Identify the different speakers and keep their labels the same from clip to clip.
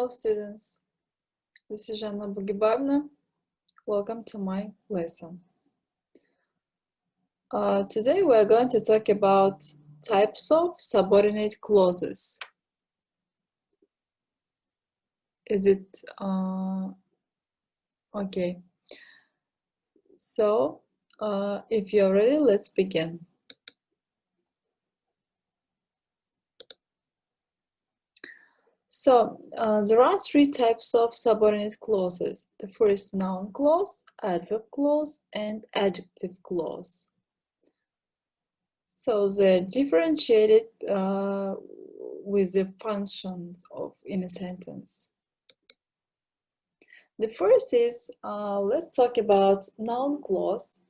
Speaker 1: Hello students, this is Жанна Бугибаевна. Welcome to my lesson. Today we are going to talk about types of subordinate clauses. Is it okay? So if you're ready, let's begin. So there are three types of subordinate clauses. The first, noun clause, adverb clause, and adjective clause. So they're differentiated with the functions in a sentence. The first is, let's talk about noun clause.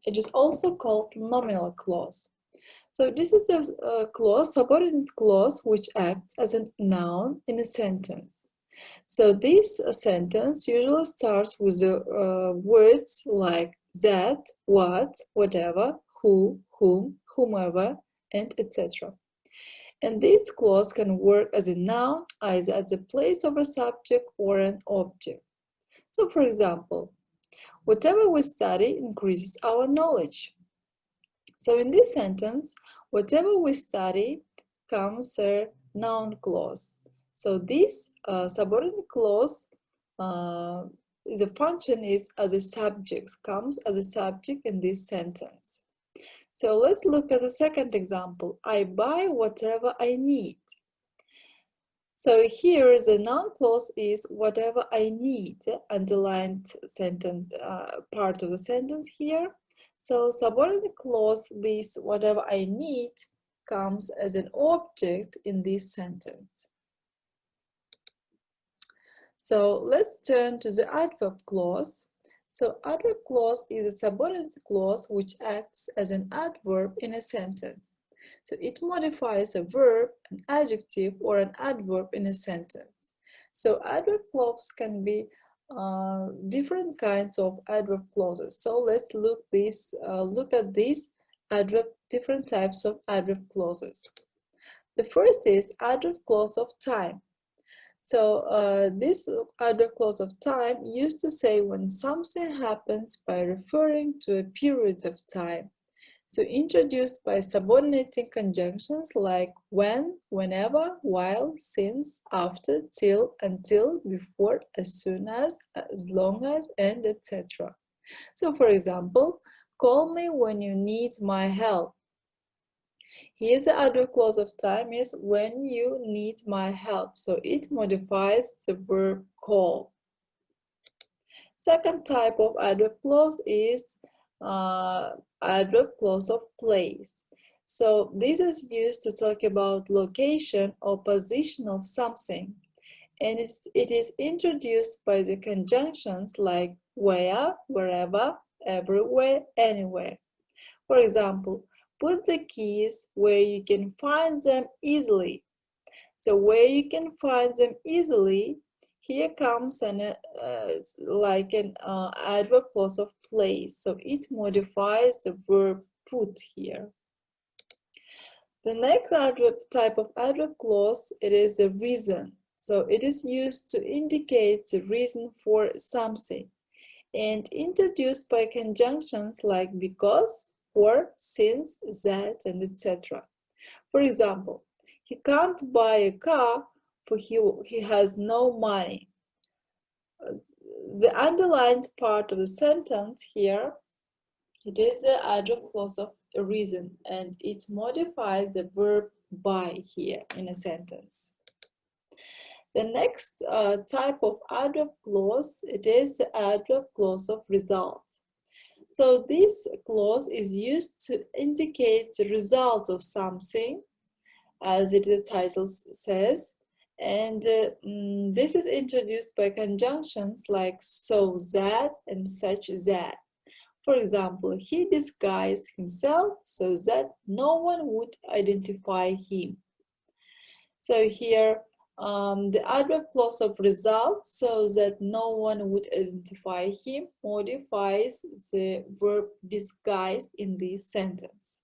Speaker 1: It is also called nominal clause. So this is a clause, subordinate clause, which acts as a noun in a sentence. So this sentence usually starts with words like that, what, whatever, who, whom, whomever, and etc. And this clause can work as a noun either at the place of a subject or an object. So for example, whatever we study increases our knowledge. So in this sentence, whatever we study comes a noun clause. So this subordinate clause, the function is as a subject, comes as a subject in this sentence. So let's look at the second example. I buy whatever I need. So here the noun clause is whatever I need, underlined sentence, part of the sentence here. So subordinate clause, this whatever I need, comes as an object in this sentence. So let's turn to the adverb clause. So adverb clause is a subordinate clause which acts as an adverb in a sentence. So it modifies a verb, an adjective, or an adverb in a sentence. So adverb clause can be different kinds of adverb clauses. So let's look at these different types of adverb clauses. The first is adverb clause of time. So this adverb clause of time used to say when something happens by referring to a period of time. So introduced by subordinating conjunctions like when, whenever, while, since, after, till, until, before, as soon as long as, and etc. So for example, call me when you need my help. Here the adverb clause of time is when you need my help. So it modifies the verb call. Second type of adverb clause is adverb clause of place. So this is used to talk about location or position of something, and it is introduced by the conjunctions like where, wherever, everywhere, anywhere. For example, put the keys where you can find them easily. So where you can find them easily, here comes like an adverb clause of place. So it modifies the verb put here. The next type of adverb clause, it is a reason. So it is used to indicate the reason for something and introduced by conjunctions like because, for, since, that, and etc. For example, he can't buy a car for he has no money. The underlined part of the sentence here, it is the adverb clause of a reason, and it modifies the verb by here in a sentence. The next type of adverb clause, it is the adverb clause of result. So this clause is used to indicate the result of something, as the title says, and this is introduced by conjunctions like so that and such that. For example, he disguised himself so that no one would identify him. So here the adverb clause of result, so that no one would identify him, modifies the verb disguised in this sentence.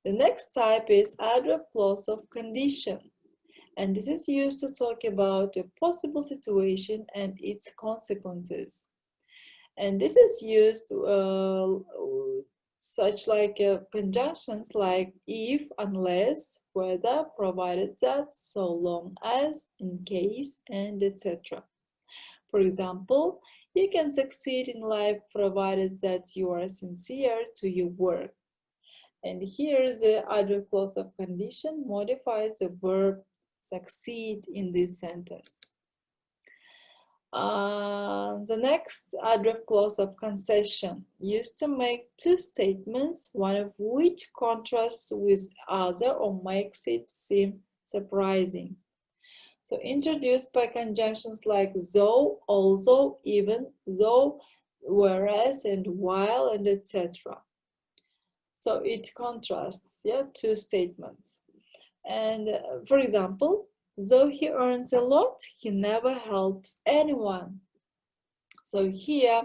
Speaker 1: The next type is adverb clause of condition. and this is used to talk about a possible situation and its consequences. And this is used such like conjunctions like if, unless, whether, provided that, so long as, in case, and etc. For example, you can succeed in life provided that you are sincere to your work. And here the adverb clause of condition modifies the verb succeed in this sentence. The next adverb clause of concession used to make two statements, one of which contrasts with other or makes it seem surprising. So introduced by conjunctions like though, although, even, though, whereas, and while, and etc. So it contrasts, yeah, two statements. And for example, though he earns a lot, he never helps anyone. So here,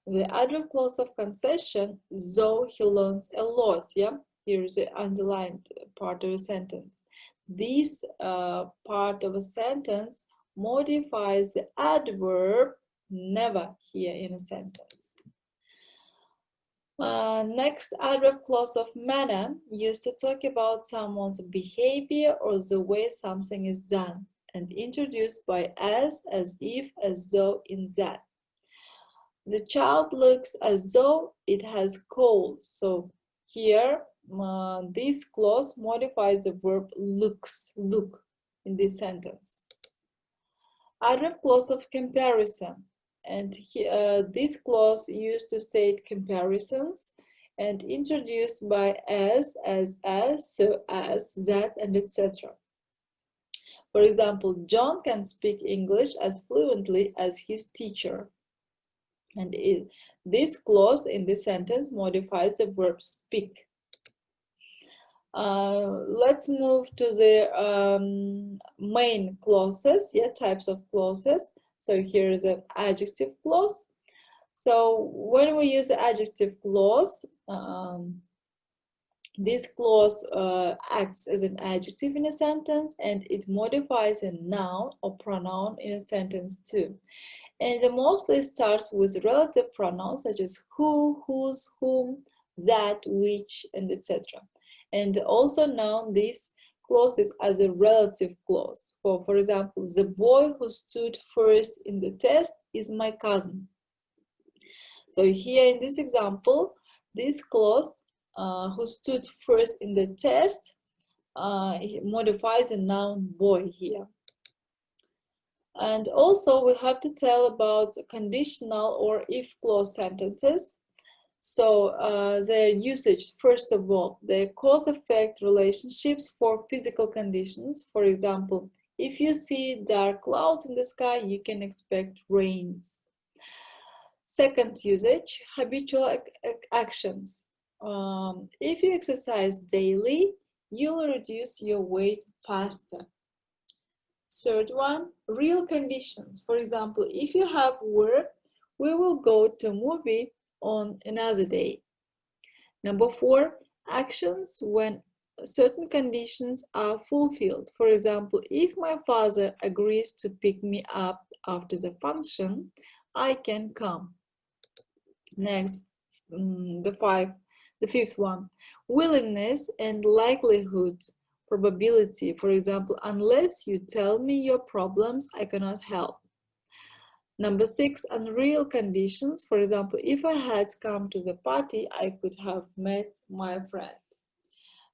Speaker 1: the adverb clause of concession, though he learns a lot, yeah, here's the underlined part of the sentence. This part of a sentence modifies the adverb never here in a sentence. Next, adverb clause of manner used to talk about someone's behavior or the way something is done, and introduced by as if, as though, in that. The child looks as though it has cold. So here, this clause modifies the verb looks, look, in this sentence. Adverb clause of comparison. And this clause used to state comparisons and introduced by as, so as, that, and etc. For example, John can speak English as fluently as his teacher. And this clause in this sentence modifies the verb speak. Let's move to the main clauses, yeah, types of clauses. So here is an adjective clause. So when we use the adjective clause, this clause acts as an adjective in a sentence, and it modifies a noun or pronoun in a sentence too. And it mostly starts with relative pronouns such as who, whose, whom, that, which, and etc. And also noun these clauses as a relative clause. For example, the boy who stood first in the test is my cousin. So here in this example, this clause, who stood first in the test, modifies the noun boy here. And also we have to tell about conditional or if clause sentences. So their usage, first of all, the cause-effect relationships for physical conditions. For example, if you see dark clouds in the sky, you can expect rains. Second usage, habitual actions. If you exercise daily, you'll reduce your weight faster. Third one, real conditions. For example, if you have work, we will go to a movie on another day. Number 4, actions when certain conditions are fulfilled. For example, if my father agrees to pick me up after the function, I can come. Next, the fifth one, willingness and likelihood, probability. For example, unless you tell me your problems, I cannot help. Number 6, unreal conditions. For example, if I had come to the party, I could have met my friend.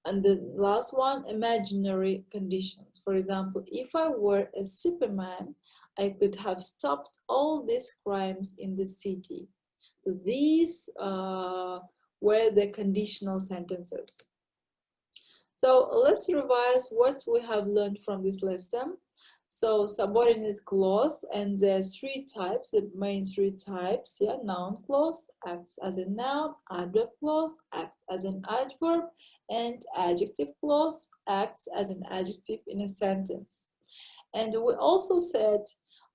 Speaker 1: And the last one, imaginary conditions. For example, if I were a Superman, I could have stopped all these crimes in the city. So these were the conditional sentences. So let's revise what we have learned from this lesson. So subordinate clause, and there's 3 types, the main 3 types, yeah, noun clause acts as a noun, adverb clause acts as an adverb, and adjective clause acts as an adjective in a sentence. And we also said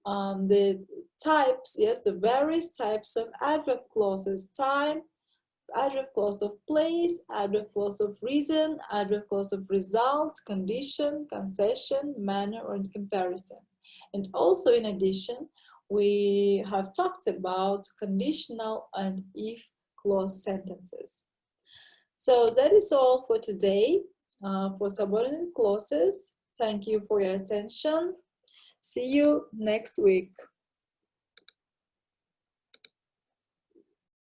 Speaker 1: the types, yes, the various types of adverb clauses: time, adverb clause of place, adverb clause of reason, adverb clause of result, condition, concession, manner, or comparison. And also, in addition, we have talked about conditional and if clause sentences. So that is all for today for subordinate clauses. Thank you for your attention. See you next week.